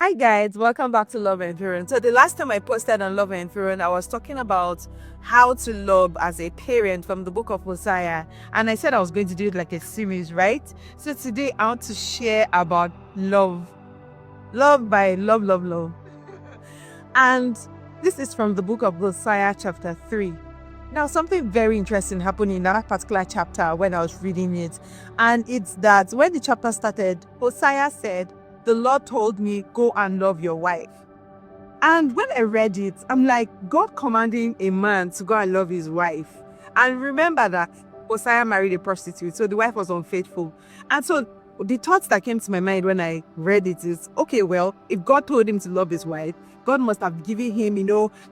Hi guys, welcome back to Love Enthroned. So the last time I posted on Love Enthroned, I was talking about how to love as a parent from the book of Hosea, and I said I was going to do it like a series, right? So today I want to share about love by love, and this is from the book of Hosea chapter 3. Now, something very interesting happened in that particular chapter when I was reading it, and it's that when the chapter started, Hosea said, "The Lord told me, go and love your wife." And when I read it, I'm like, God commanding a man to go and love his wife. And remember that Hosea married a prostitute, so the wife was unfaithful. And so the thoughts that came to my mind when I read it is, okay, well, if God told him to love his wife, God must have given him,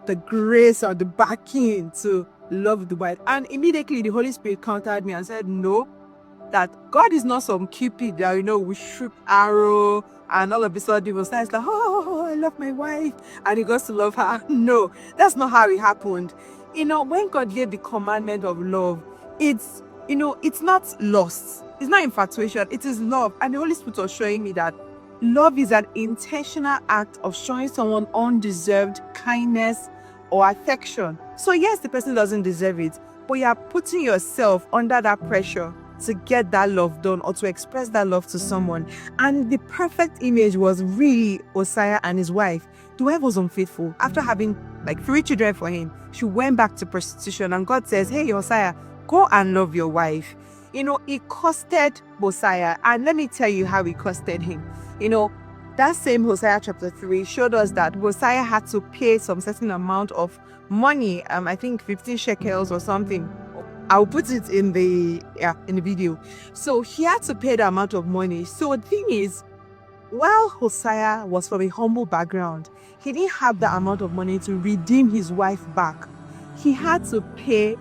the grace or the backing to love the wife. And immediately the Holy Spirit countered me and said, no, that God is not some Cupid that, we shoot arrow and all of a sudden he was like, oh, I love my wife, and he goes to love her. No, that's not how it happened. When God gave the commandment of love, it's not lust, it's not infatuation, it is love. And the Holy Spirit was showing me that love is an intentional act of showing someone undeserved kindness or affection. So yes, the person doesn't deserve it, but you are putting yourself under that pressure to get that love done or to express that love to someone. And the perfect image was really Hosea and his wife. The wife was unfaithful. After having like 3 children for him, she went back to prostitution, and God says, hey, Hosea, go and love your wife. It costed Hosea, and let me tell you how it costed him. That same Hosea chapter 3 showed us that Hosea had to pay some certain amount of money, I think 15 shekels or something. I'll put it in the video. So he had to pay the amount of money. So the thing is, while Hosea was from a humble background, he didn't have the amount of money to redeem his wife back. He had to pay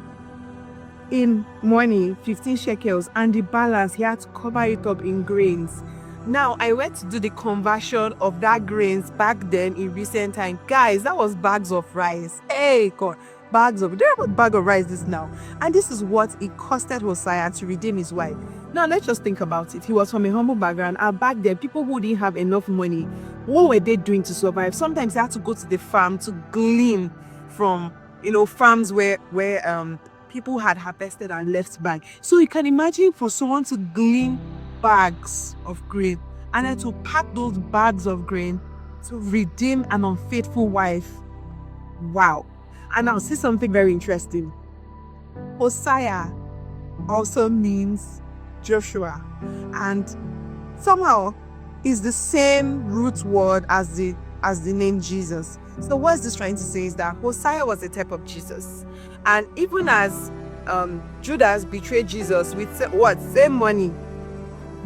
in money 15 shekels, and the balance he had to cover it up in grains. Now, I went to do the conversion of that grains back then in recent time. Guys, that was bags of rice. Hey, God, bags of, do you know what bag of rice is now? And this is what it costed Hosea to redeem his wife. Now, let's just think about it. He was from a humble background, and back then, people who didn't have enough money, what were they doing to survive? Sometimes they had to go to the farm to glean from, farms where people had harvested and left back. So you can imagine for someone to glean bags of grain and then to pack those bags of grain to redeem an unfaithful wife. Wow. And now see something very interesting. Hosea also means Joshua, and somehow is the same root word as the name Jesus. So what's this trying to say is that Hosea was a type of Jesus, and even as Judas betrayed Jesus with same money,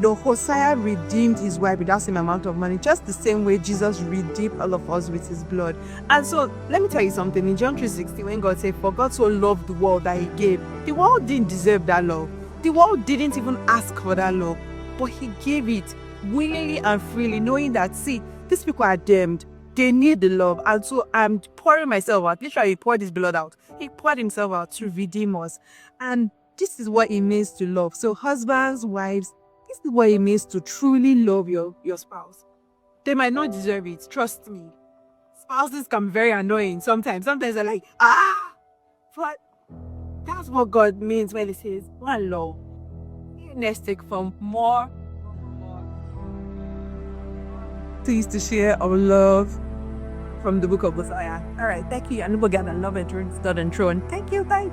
Hosea redeemed his wife with that same amount of money, just the same way Jesus redeemed all of us with his blood. And so let me tell you something. In John 3:16, when God said, for God so loved the world that he gave, the world didn't deserve that love. The world didn't even ask for that love, but he gave it willingly and freely, knowing that, see, these people are damned. They need the love. And so I'm pouring myself out. Literally, he poured his blood out. He poured himself out to redeem us. And this is what it means to love. So husbands, wives, this is what it means to truly love your spouse. They might not deserve it. Trust me. Spouses can be very annoying sometimes. Sometimes they're like, but that's what God means when he says, one love. Next week from more. Please to share our love from the book of Hosea. All right, thank you. And we'll get a love and turn. Thank you. Bye.